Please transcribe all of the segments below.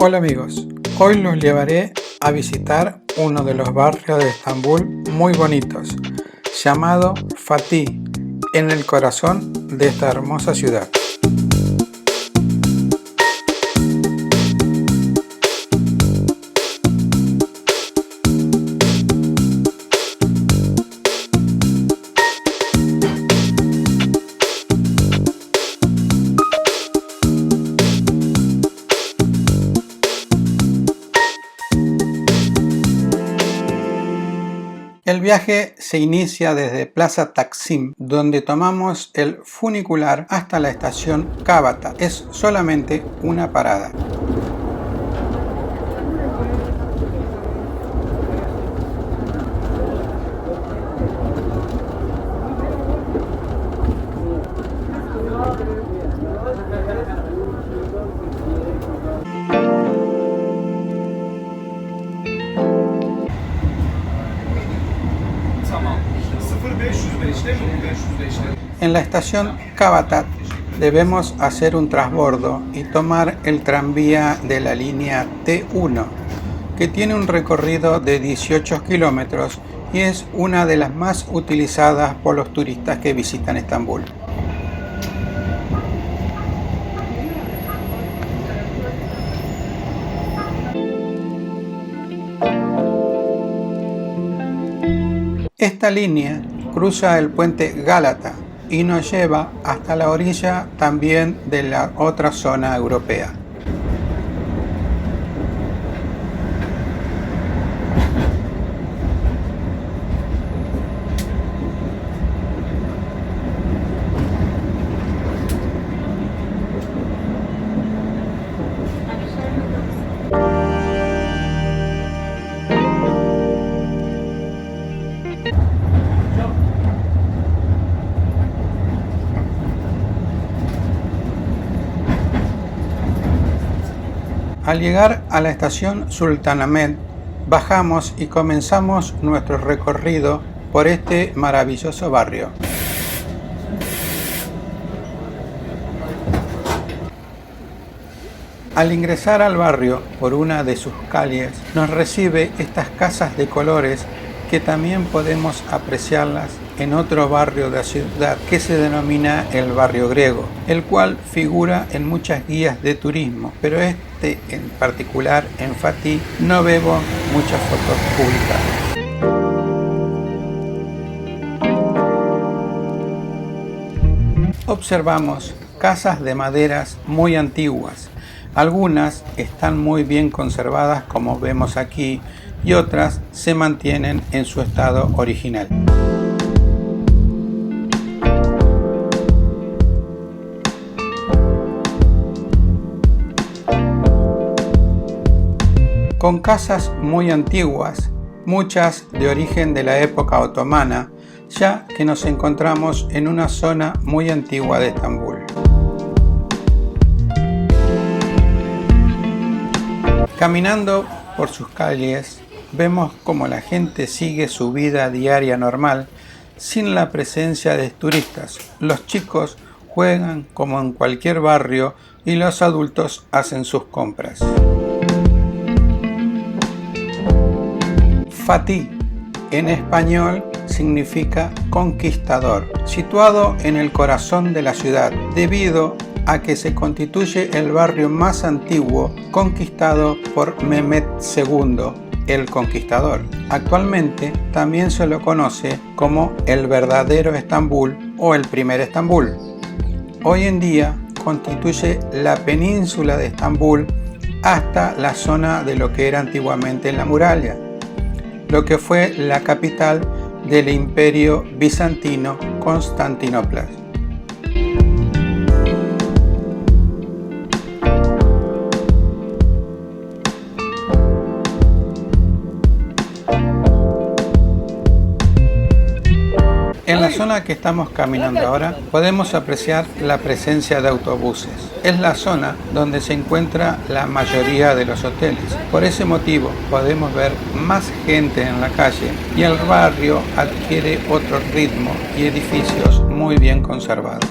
Hola amigos, hoy los llevaré a visitar uno de los barrios de Estambul muy bonitos, llamado Fatih, en el corazón de esta hermosa ciudad. El viaje se inicia desde Plaza Taksim, donde tomamos el funicular hasta la estación Cavtat. Es solamente una parada. En la estación Cavtat debemos hacer un transbordo y tomar el tranvía de la línea T1, que tiene un recorrido de 18 kilómetros y es una de las más utilizadas por los turistas que visitan Estambul. Esta línea cruza el puente Gálata y nos lleva hasta la orilla también de la otra zona europea. Al llegar a la estación Sultanahmet, bajamos y comenzamos nuestro recorrido por este maravilloso barrio. Al ingresar al barrio por una de sus calles, nos recibe estas casas de colores que también podemos apreciarlas en otro barrio de la ciudad que se denomina el barrio griego, el cual figura en muchas guías de turismo, pero este en particular en Fatih no vemos muchas fotos publicadas. Observamos casas de maderas muy antiguas. Algunas están muy bien conservadas, como vemos aquí, y otras se mantienen en su estado original. Con casas muy antiguas, muchas de origen de la época otomana, ya que nos encontramos en una zona muy antigua de Estambul. Caminando por sus calles, vemos cómo la gente sigue su vida diaria normal, sin la presencia de turistas. Los chicos juegan como en cualquier barrio y los adultos hacen sus compras. Fatih, en español, significa conquistador, situado en el corazón de la ciudad, debido a que se constituye el barrio más antiguo conquistado por Mehmed II, el Conquistador. Actualmente también se lo conoce como el verdadero Estambul o el primer Estambul. Hoy en día constituye la península de Estambul hasta la zona de lo que era antiguamente la muralla, lo que fue la capital del Imperio Bizantino, Constantinopla. En la zona que estamos caminando ahora podemos apreciar la presencia de autobuses. Es la zona donde se encuentra la mayoría de los hoteles. Por ese motivo podemos ver más gente en la calle y el barrio adquiere otro ritmo y edificios muy bien conservados.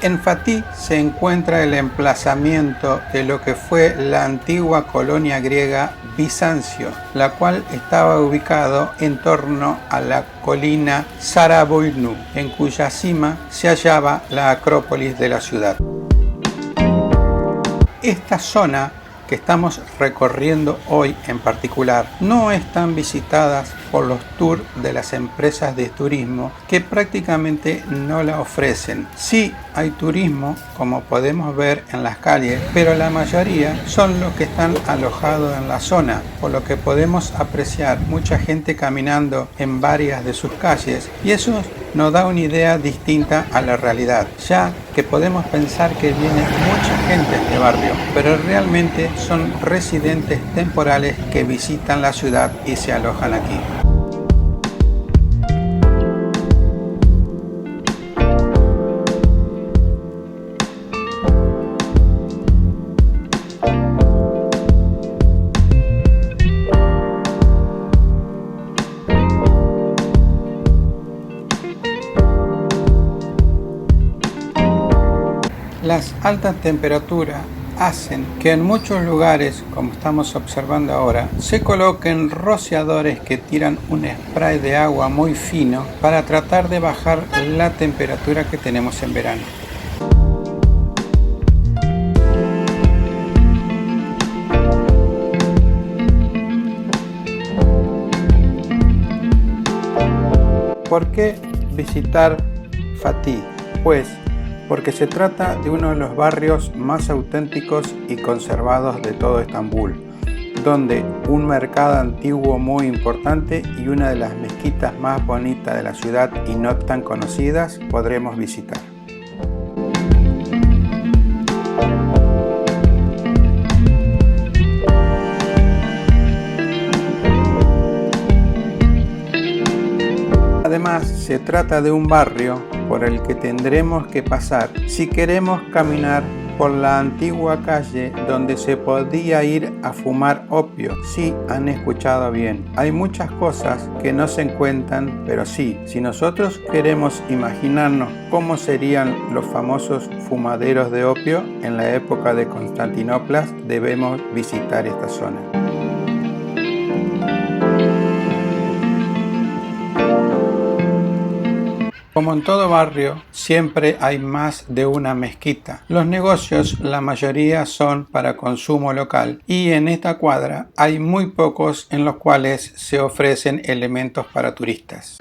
En Fatih se encuentra el emplazamiento de lo que fue la antigua colonia griega Bizancio, la cual estaba ubicado en torno a la colina Saraboynu, en cuya cima se hallaba la acrópolis de la ciudad. Esta zona que estamos recorriendo hoy en particular no están visitadas por los tours de las empresas de turismo, que prácticamente no la ofrecen. Sí hay turismo, como podemos ver en las calles, pero la mayoría son los que están alojados en la zona, por lo que podemos apreciar mucha gente caminando en varias de sus calles, y eso nos da una idea distinta a la realidad, ya que podemos pensar que viene mucha gente a este barrio, pero realmente son residentes temporales que visitan la ciudad y se alojan aquí. Las altas temperaturas hacen que en muchos lugares, como estamos observando ahora, se coloquen rociadores que tiran un spray de agua muy fino para tratar de bajar la temperatura que tenemos en verano. ¿Por qué visitar Fatih? Pues porque se trata de uno de los barrios más auténticos y conservados de todo Estambul, donde un mercado antiguo muy importante y una de las mezquitas más bonitas de la ciudad y no tan conocidas podremos visitar. Además, se trata de un barrio por el que tendremos que pasar si queremos caminar por la antigua calle donde se podía ir a fumar opio. Sí, han escuchado bien. Hay muchas cosas que no se cuentan, pero sí, si nosotros queremos imaginarnos cómo serían los famosos fumaderos de opio en la época de Constantinopla, debemos visitar esta zona. Como en todo barrio, siempre hay más de una mezquita. Los negocios, la mayoría son para consumo local, y en esta cuadra hay muy pocos en los cuales se ofrecen elementos para turistas.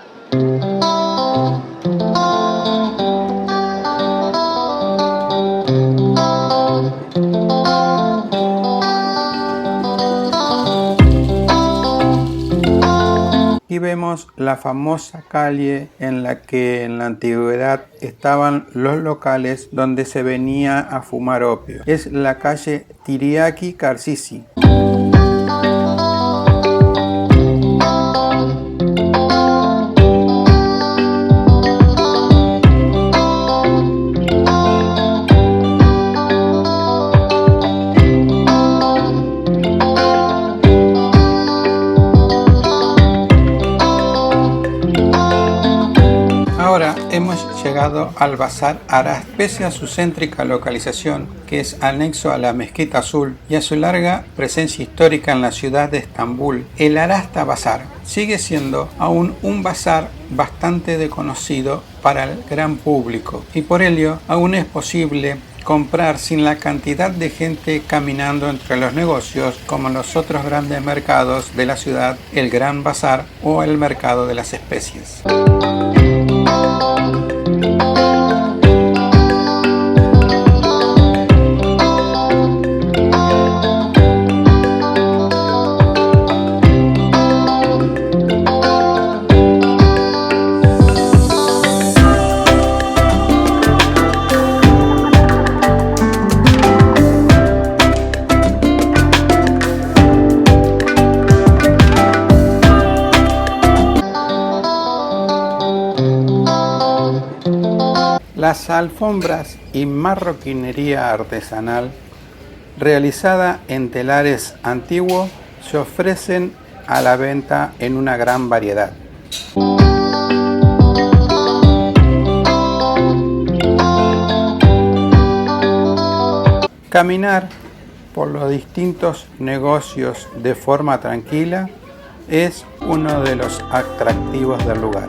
Aquí vemos la famosa calle en la que en la antigüedad estaban los locales donde se venía a fumar opio. Es la calle Tiryaki Karsisi. Ahora hemos llegado al Bazar Arast. Pese a su céntrica localización, que es anexo a la Mezquita Azul, y a su larga presencia histórica en la ciudad de Estambul, el Arasta Bazar sigue siendo aún un bazar bastante desconocido para el gran público, y por ello aún es posible comprar sin la cantidad de gente caminando entre los negocios como los otros grandes mercados de la ciudad, el Gran Bazar o el Mercado de las Especies. Las alfombras y marroquinería artesanal realizada en telares antiguos se ofrecen a la venta en una gran variedad. Caminar por los distintos negocios de forma tranquila es uno de los atractivos del lugar.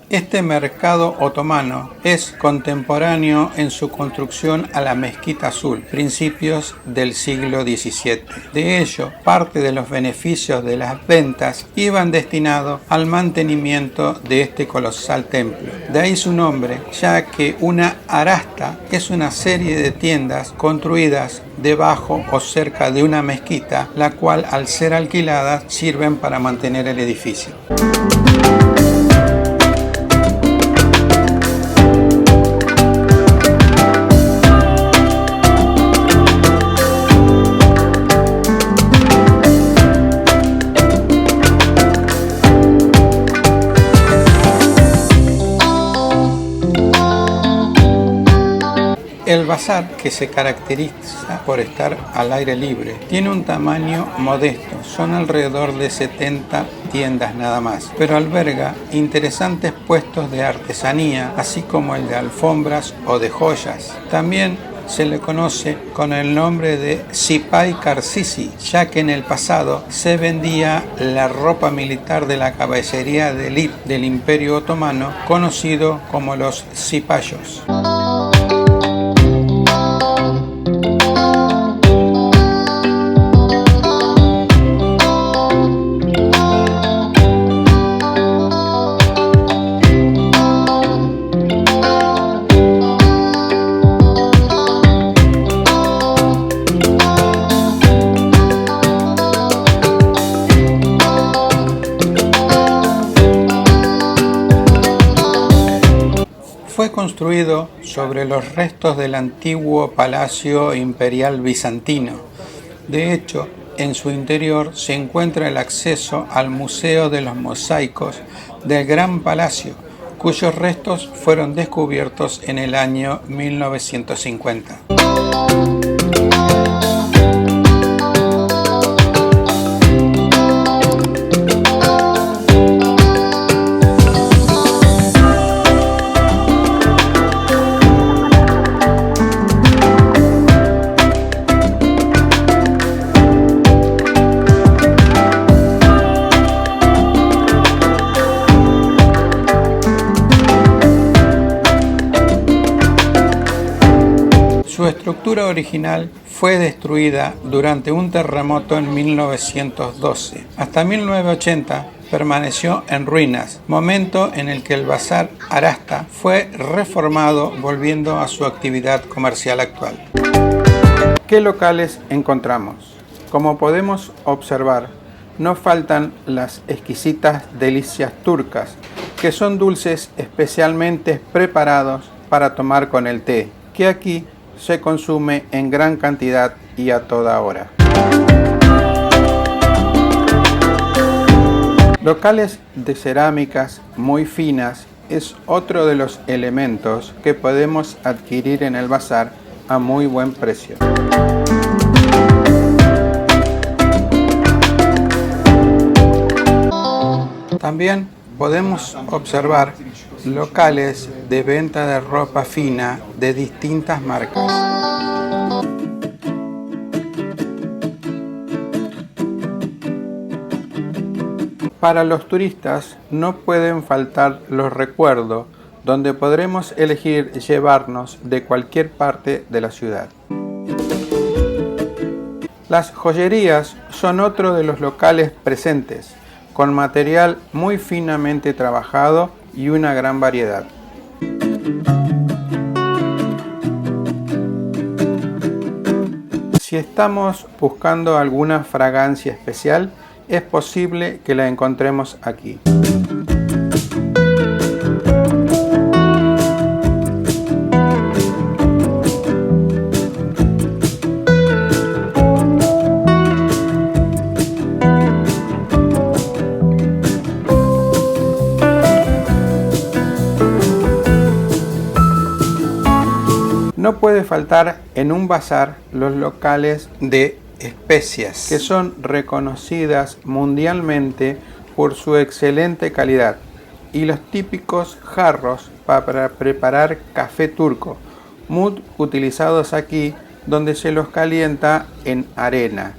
Este mercado otomano es contemporáneo en su construcción a la Mezquita Azul, principios del siglo XVII. De hecho, parte de los beneficios de las ventas iban destinados al mantenimiento de este colosal templo. De ahí su nombre, ya que una arasta es una serie de tiendas construidas debajo o cerca de una mezquita, la cual al ser alquiladas sirven para mantener el edificio. El bazar, que se caracteriza por estar al aire libre, tiene un tamaño modesto, son alrededor de 70 tiendas nada más, pero alberga interesantes puestos de artesanía, así como el de alfombras o de joyas. También se le conoce con el nombre de Sipay Karsisi, ya que en el pasado se vendía la ropa militar de la caballería de élite del Imperio Otomano, conocido como los cipayos. Fue construido sobre los restos del antiguo palacio imperial bizantino. De hecho, en su interior se encuentra el acceso al Museo de los Mosaicos del Gran Palacio, cuyos restos fueron descubiertos en el año 1950. Su estructura original fue destruida durante un terremoto en 1912. Hasta 1980 permaneció en ruinas, momento en el que el bazar Arasta fue reformado, volviendo a su actividad comercial actual. ¿Qué locales encontramos? Como podemos observar, no faltan las exquisitas delicias turcas, que son dulces especialmente preparados para tomar con el té, que aquí se consume en gran cantidad y a toda hora. Locales de cerámicas muy finas es otro de los elementos que podemos adquirir en el bazar a muy buen precio. También podemos observar locales de venta de ropa fina de distintas marcas. Para los turistas no pueden faltar los recuerdos, donde podremos elegir llevarnos de cualquier parte de la ciudad. Las joyerías son otro de los locales presentes, con material muy finamente trabajado y una gran variedad. Si estamos buscando alguna fragancia especial, es posible que la encontremos aquí. No puede faltar en un bazar los locales de especias que son reconocidas mundialmente por su excelente calidad, y los típicos jarros para preparar café turco, muy utilizados aquí, donde se los calienta en arena.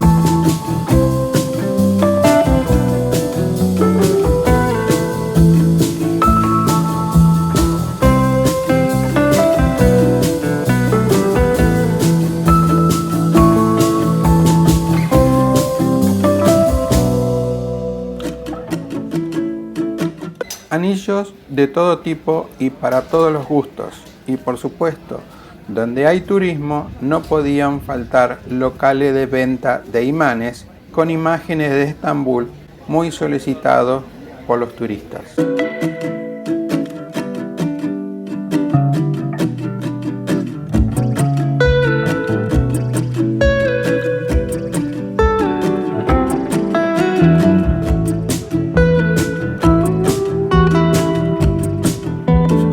Anillos de todo tipo y para todos los gustos, y por supuesto, donde hay turismo no podían faltar locales de venta de imanes con imágenes de Estambul muy solicitados por los turistas.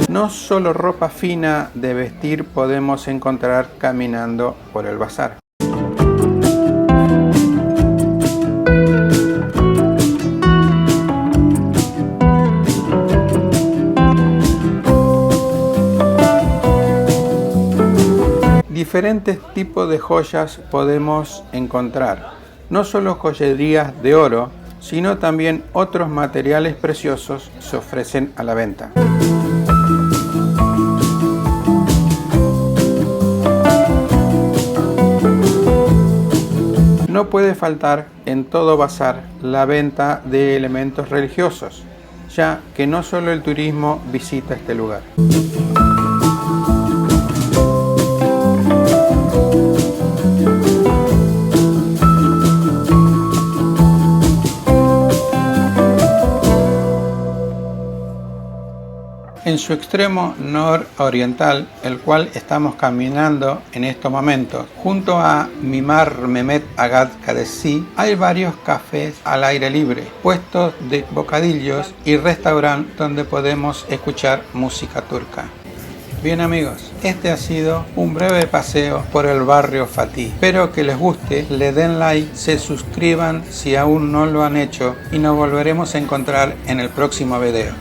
No solo ropa fina de vestir podemos encontrar caminando por el bazar. Diferentes tipos de joyas podemos encontrar, no solo joyerías de oro, sino también otros materiales preciosos se ofrecen a la venta. No puede faltar en todo bazar la venta de elementos religiosos, ya que no solo el turismo visita este lugar. En su extremo nororiental, el cual estamos caminando en estos momentos, junto a Mimar Mehmet Agad Kadesi, hay varios cafés al aire libre, puestos de bocadillos y restaurantes donde podemos escuchar música turca. Bien amigos, este ha sido un breve paseo por el barrio Fatih. Espero que les guste, le den like, se suscriban si aún no lo han hecho y nos volveremos a encontrar en el próximo video.